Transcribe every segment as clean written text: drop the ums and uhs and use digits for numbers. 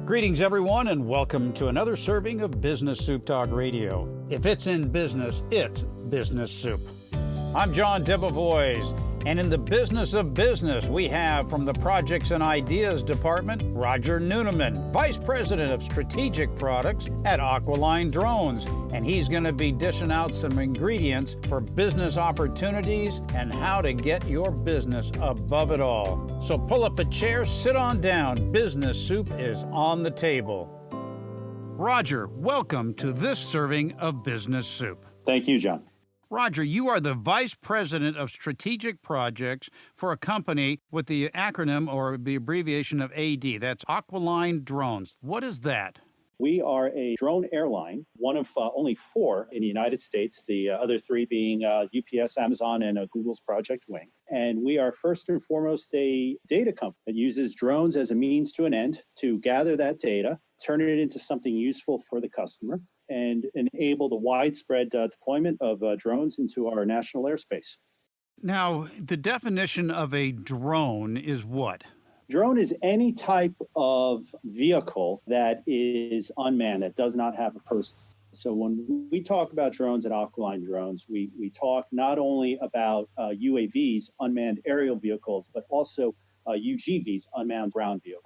Greetings, everyone, and welcome to another serving of Business Soup Talk Radio. If it's in business, it's Business Soup. I'm John Debevoise, and in the business of business, we have from the Projects and Ideas Department, Roger Nooneman, Vice President of Strategic Products at Aqualine Drones, and he's going to be dishing out some ingredients for business opportunities and how to get your business above it all. So pull up a chair, sit on down. Business Soup is on the table. Roger, welcome to this serving of Business Soup. Thank you, John. Roger, you are the Vice President of Strategic Projects for a company with the acronym or the abbreviation of AD. That's Aqualine Drones. What is that? We are a drone airline, one of only four in the United States, the other three being UPS, Amazon, and Google's Project Wing. And we are first and foremost a data company that uses drones as a means to an end to gather that data, turn it into something useful for the customer, and enable the widespread deployment of drones into our national airspace. Now, the definition of a drone is what? Drone is any type of vehicle that is unmanned, that does not have a person. So when we talk about drones at Aqualine Drones, we talk not only about UAVs, unmanned aerial vehicles, but also UGVs, unmanned ground vehicles.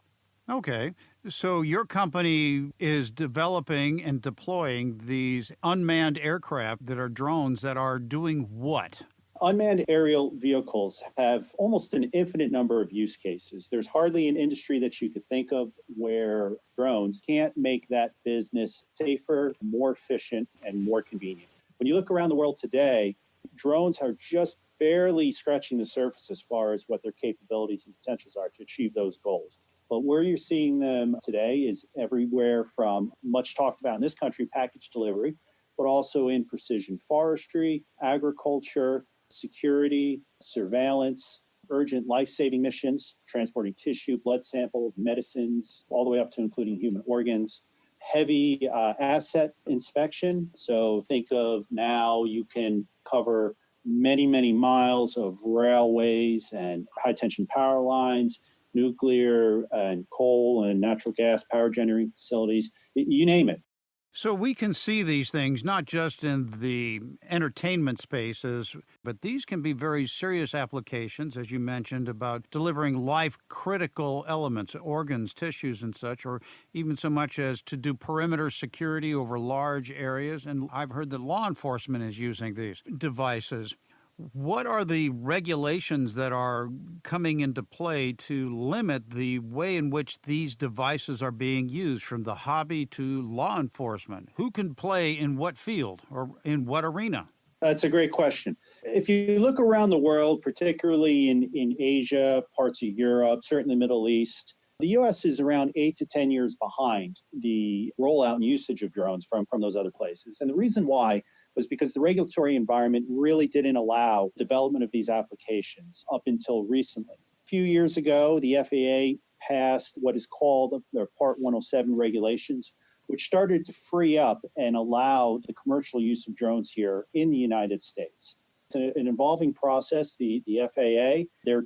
Okay, so your company is developing and deploying these unmanned aircraft that are drones that are doing what? Unmanned aerial vehicles have almost an infinite number of use cases. There's hardly an industry that you could think of where drones can't make that business safer, more efficient, and more convenient. When you look around the world today, drones are just barely scratching the surface as far as what their capabilities and potentials are to achieve those goals. But where you're seeing them today is everywhere from, much talked about in this country, package delivery, but also in precision forestry, agriculture, security, surveillance, urgent life-saving missions, transporting tissue, blood samples, medicines, all the way up to including human organs, heavy asset inspection. So think of now you can cover many, many miles of railways and high-tension power lines, nuclear and coal and natural gas power generating facilities, you name it. So we can see these things not just in the entertainment spaces, but these can be very serious applications, as you mentioned, about delivering life-critical elements, organs, tissues, and such, or even so much as to do perimeter security over large areas. And I've heard that law enforcement is using these devices. What are the regulations that are coming into play to limit the way in which these devices are being used, from the hobby to law enforcement? Who can play in what field or in what arena? That's a great question. If you look around the world, particularly in Asia, parts of Europe, certainly the Middle East, the U.S. is around 8 to 10 years behind the rollout and usage of drones from those other places. And the reason why was because the regulatory environment really didn't allow development of these applications up until recently. A few years ago, the FAA passed what is called their Part 107 regulations, which started to free up and allow the commercial use of drones here in the United States. It's an evolving process. The FAA,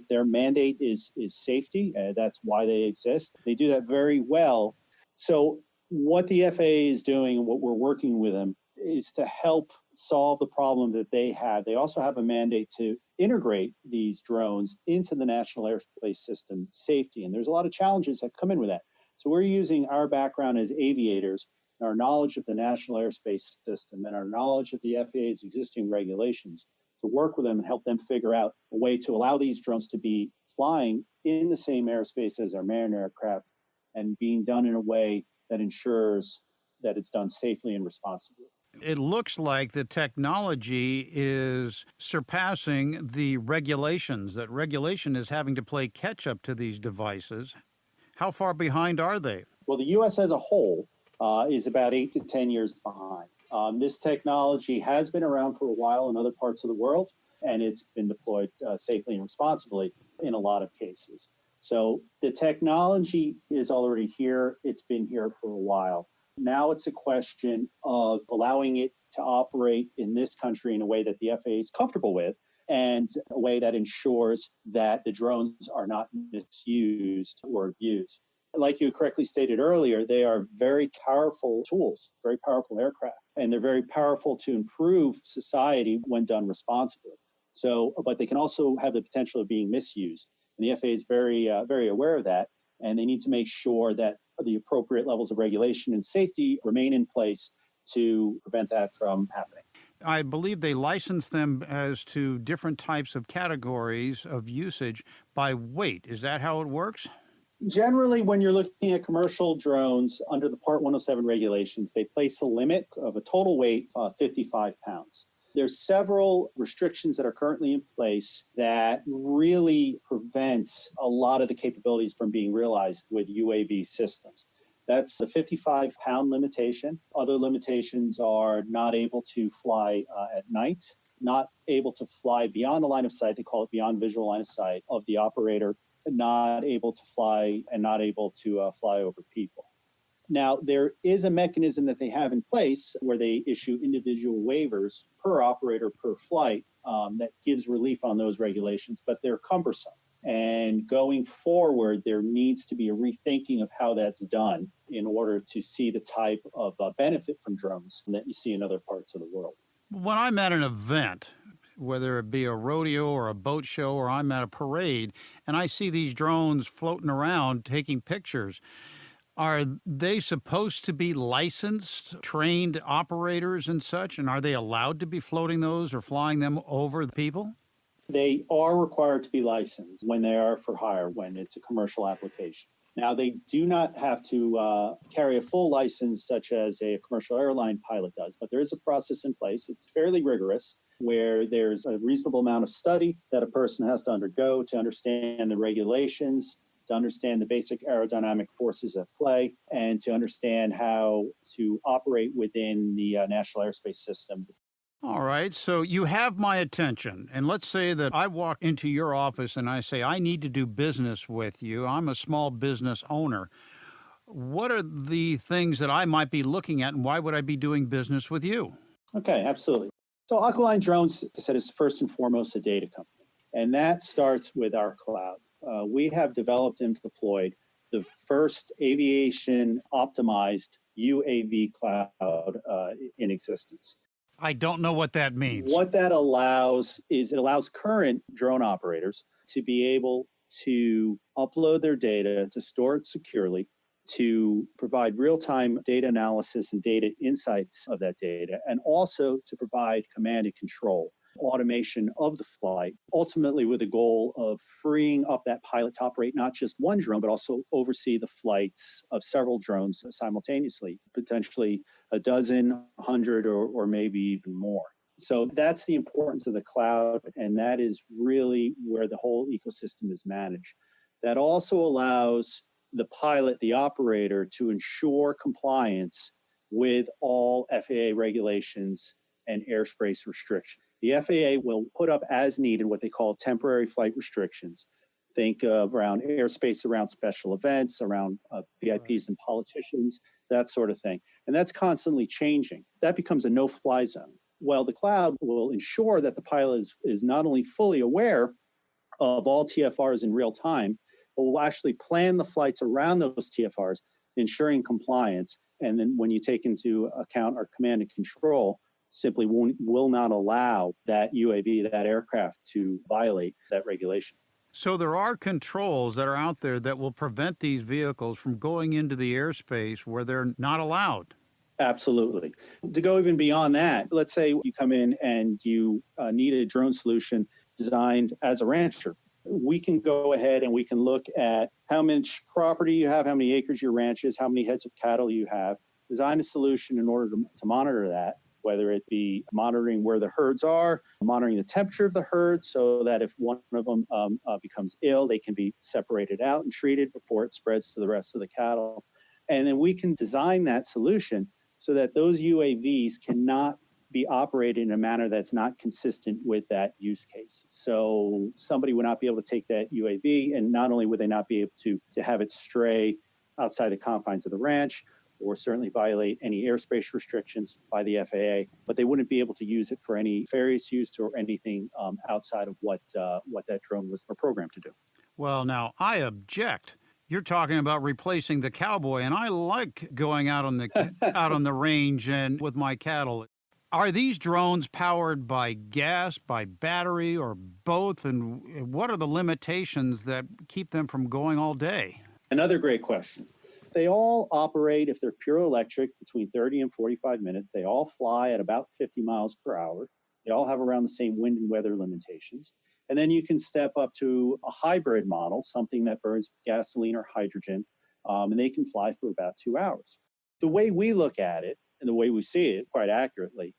their mandate is safety. That's why they exist. They do that very well. So what the FAA is doing and what we're working with them is to help solve the problem that they have. They also have a mandate to integrate these drones into the national airspace system safety. And there's a lot of challenges that come in with that. So we're using our background as aviators, and our knowledge of the national airspace system and our knowledge of the FAA's existing regulations to work with them and help them figure out a way to allow these drones to be flying in the same airspace as our manned aircraft and being done in a way that ensures that it's done safely and responsibly. It looks like the technology is surpassing the regulations, that regulation is having to play catch up to these devices. How far behind are they? Well, the U.S. as a whole is about 8 to 10 years behind. This technology has been around for a while in other parts of the world, and it's been deployed safely and responsibly in a lot of cases. So the technology is already here. It's been here for a while. Now it's a question of allowing it to operate in this country in a way that the FAA is comfortable with and a way that ensures that the drones are not misused or abused. Like you correctly stated earlier, they are very powerful tools, very powerful aircraft, and they're very powerful to improve society when done responsibly. So, but they can also have the potential of being misused. And the FAA is very aware of that, and they need to make sure that the appropriate levels of regulation and safety remain in place to prevent that from happening. I believe they license them as to different types of categories of usage by weight. Is that how it works? Generally, when you're looking at commercial drones under the Part 107 regulations, they place a limit of a total weight of 55 pounds. There's several restrictions that are currently in place that really prevent a lot of the capabilities from being realized with UAV systems. That's the 55-pound limitation. Other limitations are not able to fly at night, not able to fly beyond the line of sight. They call it beyond visual line of sight of the operator, not able to fly and not able to fly over people. Now, there is a mechanism that they have in place where they issue individual waivers per operator per flight that gives relief on those regulations, but they're cumbersome. And going forward, there needs to be a rethinking of how that's done in order to see the type of benefit from drones that you see in other parts of the world. When I'm at an event, whether it be a rodeo or a boat show or I'm at a parade, and I see these drones floating around taking pictures, are they supposed to be licensed, trained operators and such? And are they allowed to be floating those or flying them over the people? They are required to be licensed when they are for hire, when it's a commercial application. Now, they do not have to carry a full license such as a commercial airline pilot does, but there is a process in place. It's fairly rigorous, where there's a reasonable amount of study that a person has to undergo to understand the regulations, to understand the basic aerodynamic forces at play, and to understand how to operate within the national airspace system. All right, so you have my attention, and let's say that I walk into your office and I say, I need to do business with you. I'm a small business owner. What are the things that I might be looking at, and why would I be doing business with you? Okay, absolutely. So Aqualine Drones, like I said, is first and foremost a data company, and that starts with our cloud. We have developed and deployed the first aviation optimized UAV cloud in existence. I don't know what that means. What that allows is it allows current drone operators to be able to upload their data, to store it securely, to provide real-time data analysis and data insights of that data, and also to provide command and control, automation of the flight, ultimately with the goal of freeing up that pilot to operate not just one drone, but also oversee the flights of several drones simultaneously, potentially a dozen, 100, or maybe even more. So that's the importance of the cloud, and that is really where the whole ecosystem is managed. That also allows the pilot, the operator, to ensure compliance with all FAA regulations and airspace restrictions. The FAA will put up as needed what they call temporary flight restrictions. Think of around airspace, around special events, around VIPs and politicians, that sort of thing. And that's constantly changing. That becomes a no-fly zone. Well, the cloud will ensure that the pilot is not only fully aware of all TFRs in real time, but will actually plan the flights around those TFRs, ensuring compliance. And then when you take into account our command and control, simply will not allow that UAV, that aircraft, to violate that regulation. So there are controls that are out there that will prevent these vehicles from going into the airspace where they're not allowed. Absolutely. To go even beyond that, let's say you come in and you need a drone solution designed as a rancher. We can go ahead and we can look at how much property you have, how many acres your ranch is, how many heads of cattle you have, design a solution in order to monitor that, whether it be monitoring where the herds are, monitoring the temperature of the herd so that if one of them becomes ill, they can be separated out and treated before it spreads to the rest of the cattle. And then we can design that solution so that those UAVs cannot be operated in a manner that's not consistent with that use case. So somebody would not be able to take that UAV, and not only would they not be able to have it stray outside the confines of the ranch, or certainly violate any airspace restrictions by the FAA, but they wouldn't be able to use it for any nefarious use or anything outside of what that drone was programmed to do. Well, now, I object You're talking about replacing the cowboy, and I like going out on the range and with my cattle. Are these drones powered by gas, by battery, or both? And what are the limitations that keep them from going all day? Another great question. They all operate, if they're pure electric, between 30 and 45 minutes. They all fly at about 50 miles per hour. They all have around the same wind and weather limitations. And then you can step up to a hybrid model, something that burns gasoline or hydrogen, and they can fly for about 2 hours. The way we look at it, and the way we see it quite accurately,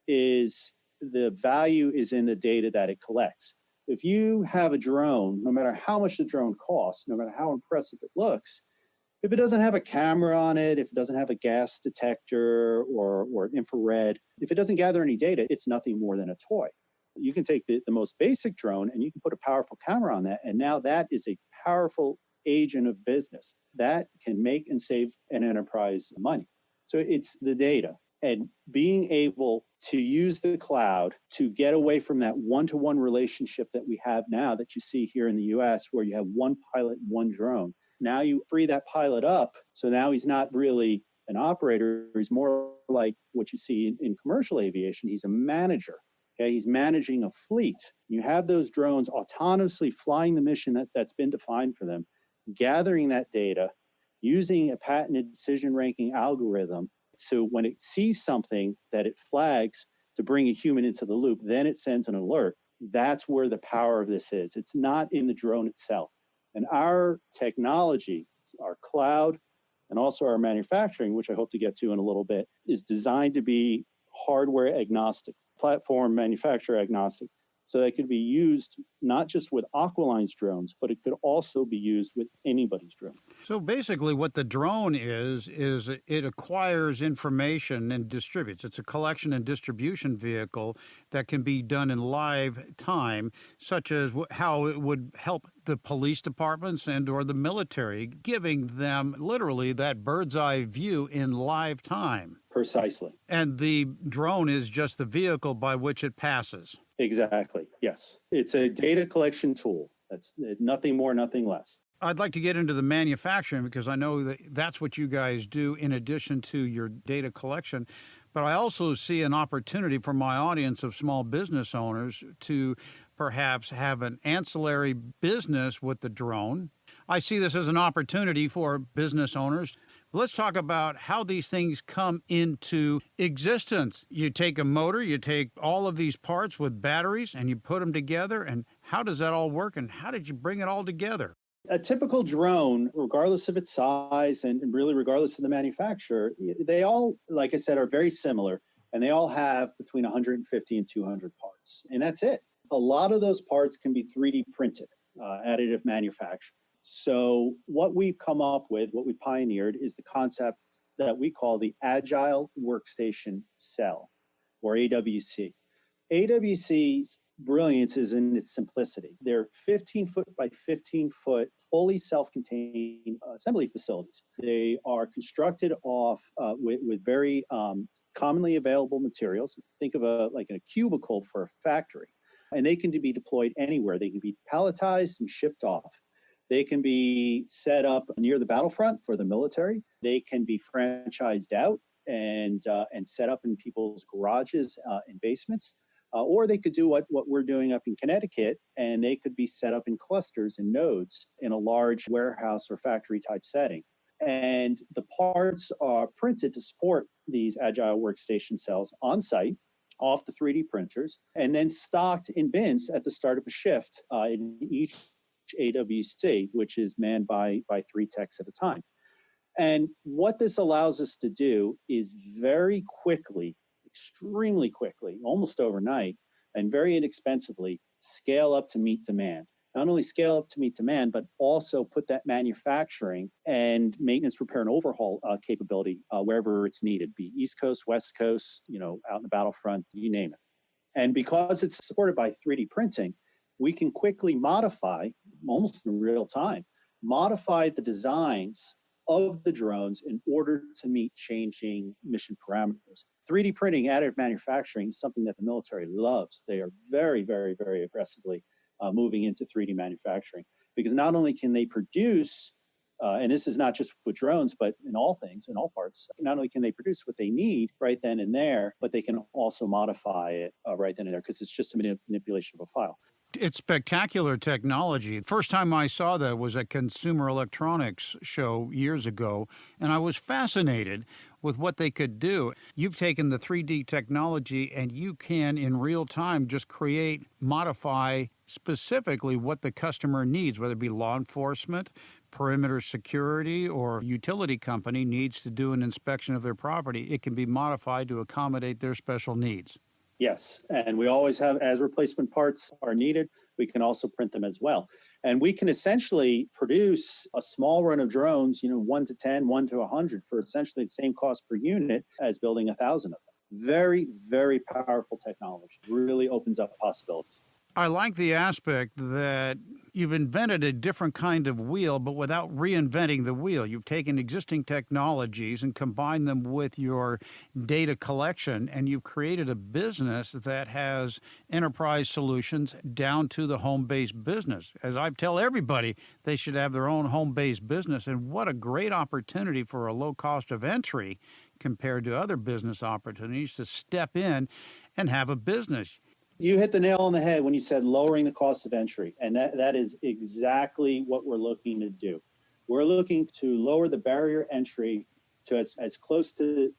is the value is in the data that it collects. If you have a drone, no matter how much the drone costs, no matter how impressive it looks, if it doesn't have a camera on it, if it doesn't have a gas detector or infrared, if it doesn't gather any data, it's nothing more than a toy. You can take the most basic drone and you can put a powerful camera on that, and now that is a powerful agent of business that can make and save an enterprise money. So it's the data and being able to use the cloud to get away from that one-to-one relationship that we have now that you see here in the US, where you have one pilot, one drone. Now you free that pilot up, so now he's not really an operator. He's more like what you see in commercial aviation. He's a manager. Okay, he's managing a fleet. You have those drones autonomously flying the mission that's been defined for them, gathering that data, using a patented decision ranking algorithm. So when it sees something that it flags to bring a human into the loop, then it sends an alert. That's where the power of this is. It's not in the drone itself. And our technology, our cloud, and also our manufacturing, which I hope to get to in a little bit, is designed to be hardware agnostic, platform manufacturer agnostic. So that could be used not just with Aqualine's drones, but it could also be used with anybody's drone. So basically what the drone is it acquires information and distributes. It's a collection and distribution vehicle that can be done in live time, such as how it would help the police departments and or the military, giving them literally that bird's eye view in live time. Precisely. And the drone is just the vehicle by which it passes. Exactly. Yes. It's a data collection tool. That's nothing more, nothing less. I'd like to get into the manufacturing because I know that that's what you guys do in addition to your data collection. But I also see an opportunity for my audience of small business owners to perhaps have an ancillary business with the drone. I see this as an opportunity for business owners. Let's talk about how these things come into existence. You take a motor, you take all of these parts with batteries, and you put them together. And how does that all work? And how did you bring it all together? A typical drone, regardless of its size and really regardless of the manufacturer, they all, like I said, are very similar. And they all have between 150 and 200 parts. And that's it. A lot of those parts can be 3D printed, additive manufacturing. So what we've come up with, what we pioneered, is the concept that we call the Agile Workstation Cell, or AWC. AWC's brilliance is in its simplicity. They're 15-foot by 15-foot, fully self-contained assembly facilities. They are constructed off with very commonly available materials. Think of like a cubicle for a factory. And they can be deployed anywhere. They can be palletized and shipped off. They can be set up near the battlefront for the military. They can be franchised out and set up in people's garages and basements. Or they could do what we're doing up in Connecticut, and they could be set up in clusters and nodes in a large warehouse or factory type setting. And the parts are printed to support these Agile Workstation cells on site, off the 3D printers, and then stocked in bins at the start of a shift in each AWC, which is manned by 3 techs at a time. And what this allows us to do is very quickly, extremely quickly, almost overnight, and very inexpensively scale up to meet demand. Not only scale up to meet demand, but also put that manufacturing and maintenance, repair, and overhaul capability wherever it's needed, be East Coast, West Coast, out in the battlefront, you name it. And because it's supported by 3D printing, we can quickly modify, almost in real time, modify the designs of the drones in order to meet changing mission parameters. 3D printing, additive manufacturing is something that the military loves. They are very, very, very aggressively moving into 3D manufacturing because not only can they produce and this is not just with drones, but in all things, in all parts. Not only can they produce what they need right then and there, but they can also modify it right then and there because it's just a manipulation of a file. It's spectacular technology. First time I saw that was at Consumer Electronics show years ago, and I was fascinated with what they could do. You've taken the 3D technology and you can, in real time, just create, modify specifically what the customer needs, whether it be law enforcement, perimeter security, or utility company needs to do an inspection of their property. It can be modified to accommodate their special needs. Yes, and we always have, as replacement parts are needed, we can also print them as well. And we can essentially produce a small run of drones, 1 to 10, 1 to 100 for essentially the same cost per unit as building 1,000 of them. Very, very powerful technology. Really opens up possibilities. I like the aspect that you've invented a different kind of wheel, but without reinventing the wheel. You've taken existing technologies and combined them with your data collection, and you've created a business that has enterprise solutions down to the home-based business. As I tell everybody, they should have their own home-based business, and what a great opportunity for a low cost of entry compared to other business opportunities to step in and have a business. You hit the nail on the head when you said lowering the cost of entry, and that is exactly what we're looking to do. We're looking to lower the barrier entry to as close to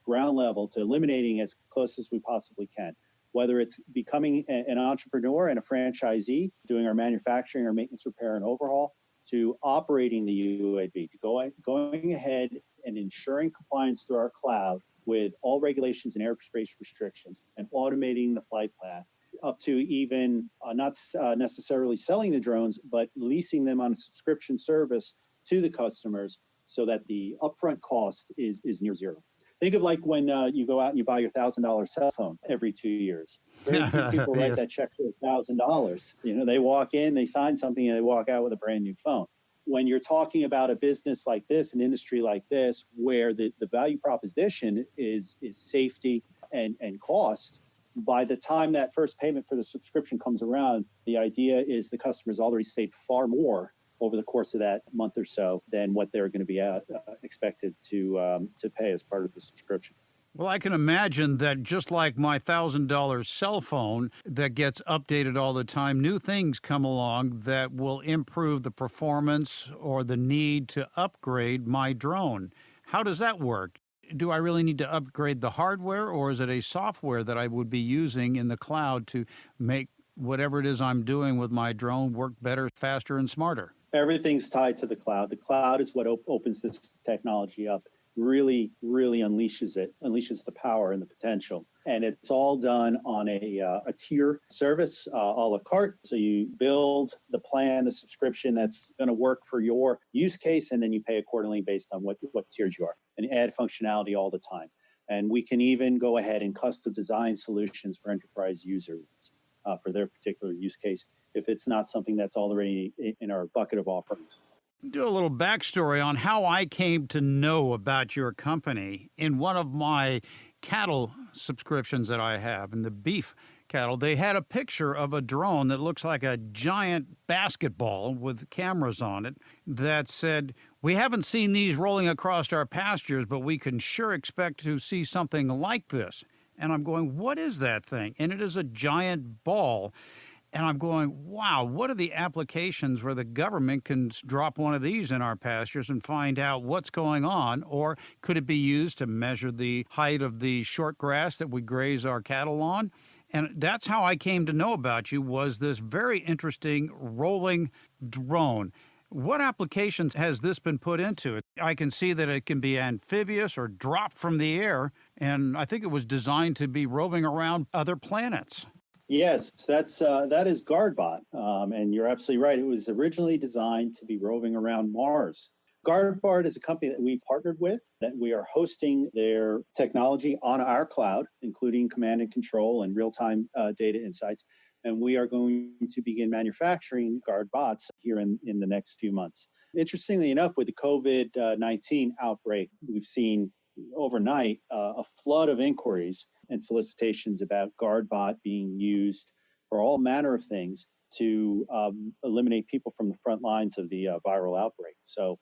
ground level, to eliminating as close as we possibly can. Whether it's becoming an entrepreneur and a franchisee, doing our manufacturing, our maintenance, repair, and overhaul, to operating the UAV, to going ahead and ensuring compliance through our cloud with all regulations and airspace restrictions and automating the flight path, up to even not necessarily selling the drones, but leasing them on a subscription service to the customers so that the upfront cost is near zero. Think of like when you go out and you buy your $1,000 cell phone every 2 years. Very few people write that check for $1,000. They walk in, they sign something, and they walk out with a brand new phone. When you're talking about a business like this, an industry like this, where the value proposition is safety and cost, by the time that first payment for the subscription comes around, the idea is the customer's already saved far more over the course of that month or so than what they're going to be expected to pay as part of the subscription. Well, I can imagine that just like my $1,000 cell phone that gets updated all the time, new things come along that will improve the performance or the need to upgrade my drone. How does that work? Do I really need to upgrade the hardware, or is it a software that I would be using in the cloud to make whatever it is I'm doing with my drone work better, faster, and smarter? Everything's tied to the cloud. The cloud is what opens this technology up. Really unleashes the power and the potential. And it's all done on a tier service, a la carte. So you build the plan, the subscription that's going to work for your use case, and then you pay accordingly based on what tiers you are, and add functionality all the time. And we can even go ahead and custom design solutions for enterprise users for their particular use case if it's not something that's already in our bucket of offerings. Do a little backstory on how I came to know about your company. In one of my cattle subscriptions that I have, in the beef cattle, they had a picture of a drone that looks like a giant basketball with cameras on it that said, "We haven't seen these rolling across our pastures, but we can sure expect to see something like this." And I'm going, what is that thing? And it is a giant ball. And I'm going, wow, what are the applications where the government can drop one of these in our pastures and find out what's going on? Or could it be used to measure the height of the short grass that we graze our cattle on? And that's how I came to know about you, was this very interesting rolling drone. What applications has this been put into? I can see that it can be amphibious or drop from the air, and I think it was designed to be roving around other planets. Yes, that is GuardBot, and you're absolutely right. It was originally designed to be roving around Mars. GuardBot is a company that we've partnered with, that we are hosting their technology on our cloud, including command and control and real-time data insights. And we are going to begin manufacturing GuardBots here in the next few months. Interestingly enough, with the COVID-19 outbreak, we've seen overnight a flood of inquiries and solicitations about GuardBot being used for all manner of things to eliminate people from the front lines of the viral outbreak. So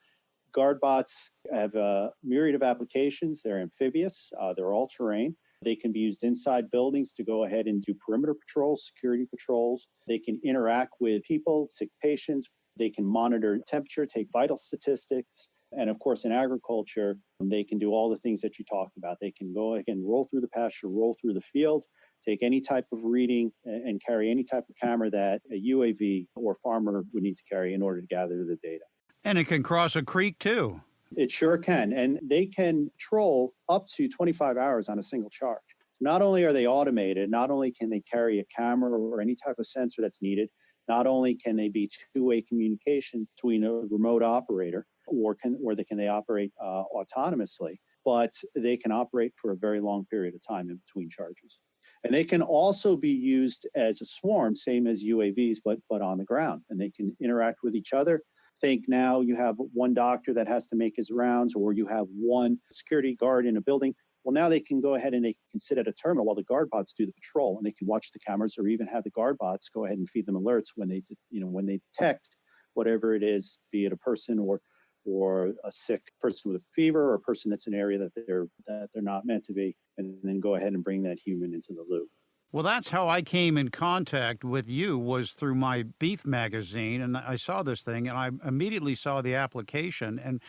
Guard bots have a myriad of applications. They're amphibious, they're all terrain. They can be used inside buildings to go ahead and do perimeter patrols, security patrols. They can interact with people, sick patients. They can monitor temperature, take vital statistics. And of course, in agriculture, they can do all the things that you talked about. They can go again, roll through the pasture, roll through the field, take any type of reading and carry any type of camera that a UAV or farmer would need to carry in order to gather the data. And it can cross a creek too. It sure can. And they can patrol up to 25 hours on a single charge. Not only are they automated, not only can they carry a camera or any type of sensor that's needed, not only can they be two-way communication between a remote operator, or can they operate autonomously, but they can operate for a very long period of time in between charges. And they can also be used as a swarm, same as UAVs, but on the ground. And they can interact with each other. Think now you have one doctor that has to make his rounds, or you have one security guard in a building. Well, now they can go ahead and they can sit at a terminal while the guard bots do the patrol, and they can watch the cameras, or even have the guard bots go ahead and feed them alerts when they detect whatever it is, be it a person or a sick person with a fever, or a person that's in an area that they're not meant to be, and then go ahead and bring that human into the loop. Well, that's how I came in contact with you, was through my beef magazine, and I saw this thing, and I immediately saw the application, and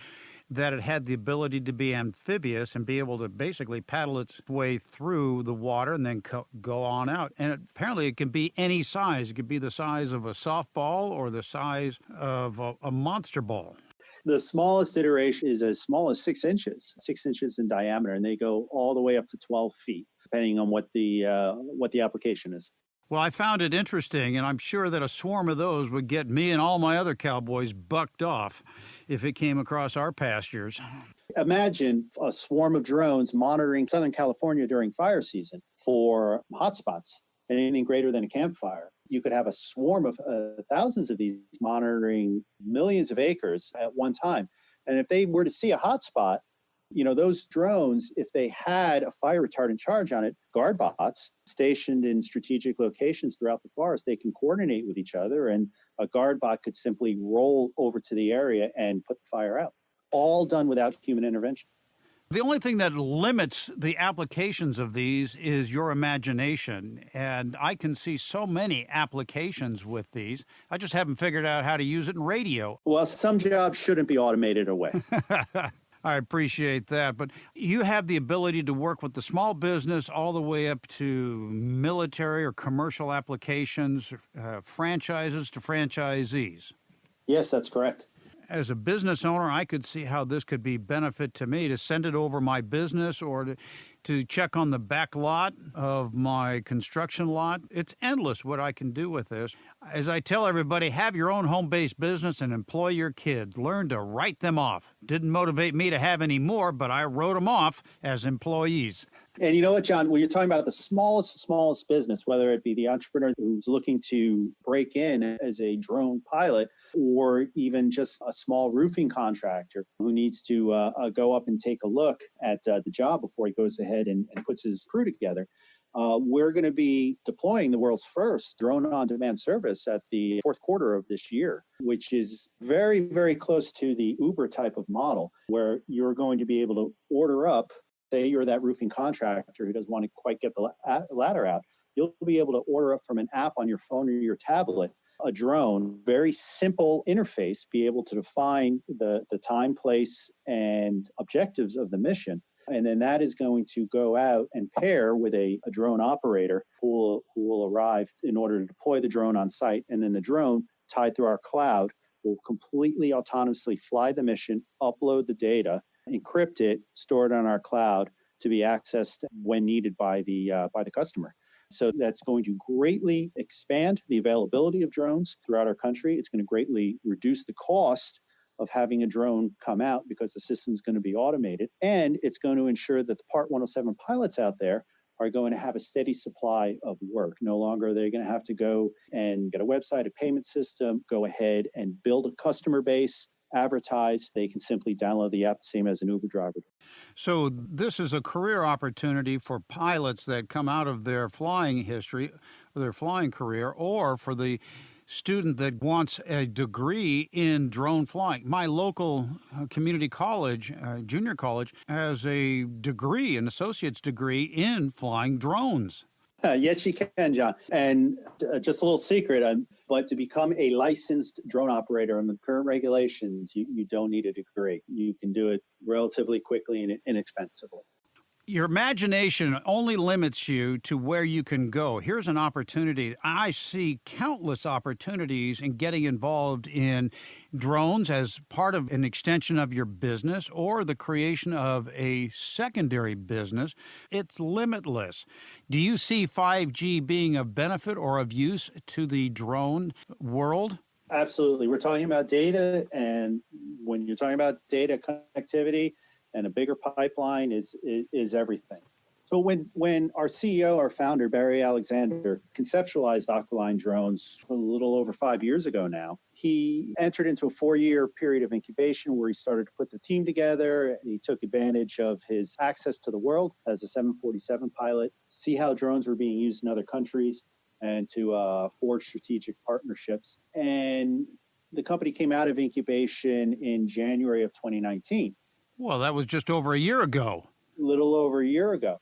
that it had the ability to be amphibious and be able to basically paddle its way through the water and then go on out. And apparently it can be any size. It could be the size of a softball or the size of a monster ball. The smallest iteration is as small as 6 inches in diameter, and they go all the way up to 12 feet, depending on what the application is. Well, I found it interesting, and I'm sure that a swarm of those would get me and all my other cowboys bucked off if it came across our pastures. Imagine a swarm of drones monitoring Southern California during fire season for hotspots, and anything greater than a campfire. You could have a swarm of thousands of these monitoring millions of acres at one time. And if they were to see a hotspot, those drones, if they had a fire retardant charge on it, guard bots stationed in strategic locations throughout the forest, they can coordinate with each other, and a guard bot could simply roll over to the area and put the fire out, all done without human intervention. The only thing that limits the applications of these is your imagination, and I can see so many applications with these. I just haven't figured out how to use it in radio. Well, some jobs shouldn't be automated away. I appreciate that, but you have the ability to work with the small business all the way up to military or commercial applications, franchises to franchisees. Yes, that's correct. As a business owner, I could see how this could be benefit to me to send it over my business or to check on the back lot of my construction lot. It's endless what I can do with this. As I tell everybody, have your own home-based business and employ your kids. Learn to write them off. Didn't motivate me to have any more, but I wrote them off as employees. And you know what, John, when you're talking about the smallest business, whether it be the entrepreneur who's looking to break in as a drone pilot, or even just a small roofing contractor who needs to go up and take a look at the job before he goes ahead and puts his crew together, we're going to be deploying the world's first drone on-demand service at the fourth quarter of this year, which is very, very close to the Uber type of model, where you're going to be able to order up. Say you're that roofing contractor who doesn't want to quite get the ladder out. You'll be able to order up from an app on your phone or your tablet a drone, very simple interface, be able to define the time, place, and objectives of the mission. And then that is going to go out and pair with a drone operator who will arrive in order to deploy the drone on site. And then the drone, tied through our cloud, will completely autonomously fly the mission, upload the data, encrypt it, store it on our cloud to be accessed when needed by the customer. So that's going to greatly expand the availability of drones throughout our country. It's going to greatly reduce the cost of having a drone come out because the system is going to be automated. And it's going to ensure that the Part 107 pilots out there are going to have a steady supply of work. No longer are they going to have to go and get a website, a payment system, go ahead and build a customer base, advertise. They can simply download the app, same as an Uber driver. So this is a career opportunity for pilots that come out of their flying history, or their flying career, or for the student that wants a degree in drone flying. My local community college, junior college, has a degree, an associate's degree in flying drones. Yes, you can, John. And just a little secret, but to become a licensed drone operator under the current regulations, you don't need a degree. You can do it relatively quickly and inexpensively. Your imagination only limits you to where you can go. Here's an opportunity. I see countless opportunities in getting involved in drones as part of an extension of your business or the creation of a secondary business. It's limitless. Do you see 5G being of benefit or of use to the drone world? Absolutely. We're talking about data, and when you're talking about data connectivity, and a bigger pipeline is everything. So when our CEO, our founder, Barry Alexander, conceptualized Aqualine Drones a little over 5 years ago now, he entered into a 4-year period of incubation where he started to put the team together. He took advantage of his access to the world as a 747 pilot, see how drones were being used in other countries, and to forge strategic partnerships. And the company came out of incubation in January of 2019. Well, that was just over a year ago. A little over a year ago.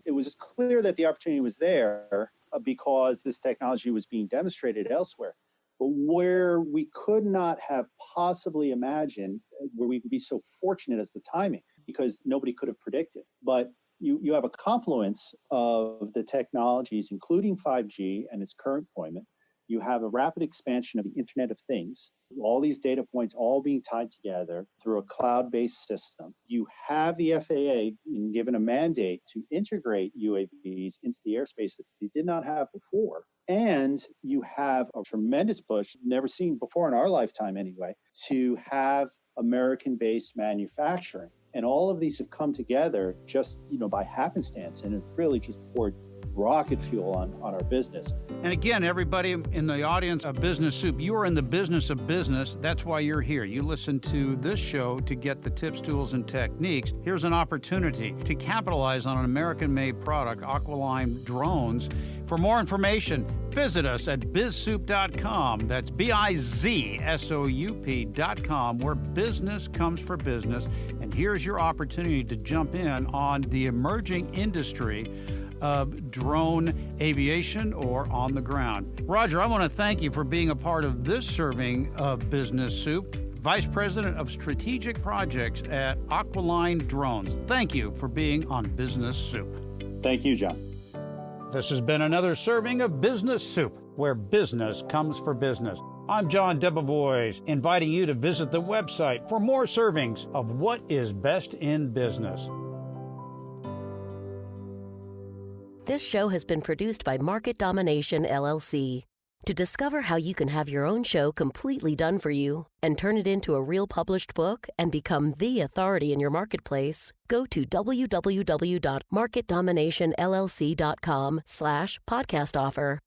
It was clear that the opportunity was there because this technology was being demonstrated elsewhere. But where we could not have possibly imagined, where we could be so fortunate as the timing, because nobody could have predicted. But you have a confluence of the technologies, including 5G and its current deployment. You have a rapid expansion of the Internet of Things, all these data points all being tied together through a cloud-based system. You have the FAA given a mandate to integrate UAVs into the airspace that they did not have before. And you have a tremendous push, never seen before in our lifetime anyway, to have American-based manufacturing. And all of these have come together just, by happenstance, and it really just poured rocket fuel on our business. And again, everybody in the audience of Business Soup, you are in the business of business. That's why you're here. You listen to this show to get the tips, tools, and techniques. Here's an opportunity to capitalize on an American-made product, Aqualine Drones. For more information, visit us at BIZSOUP.com. That's BIZSOUP.com, where business comes for business. And here's your opportunity to jump in on the emerging industry of drone aviation or on the ground. Roger, I want to thank you for being a part of this serving of Business Soup, Vice President of Strategic Projects at Aqualine Drones. Thank you for being on Business Soup. Thank you, John. This has been another serving of Business Soup, where business comes for business. I'm John Debevoise, inviting you to visit the website for more servings of what is best in business. This show has been produced by Market Domination, LLC. To discover how you can have your own show completely done for you and turn it into a real published book and become the authority in your marketplace, go to www.marketdominationllc.com/podcast offer.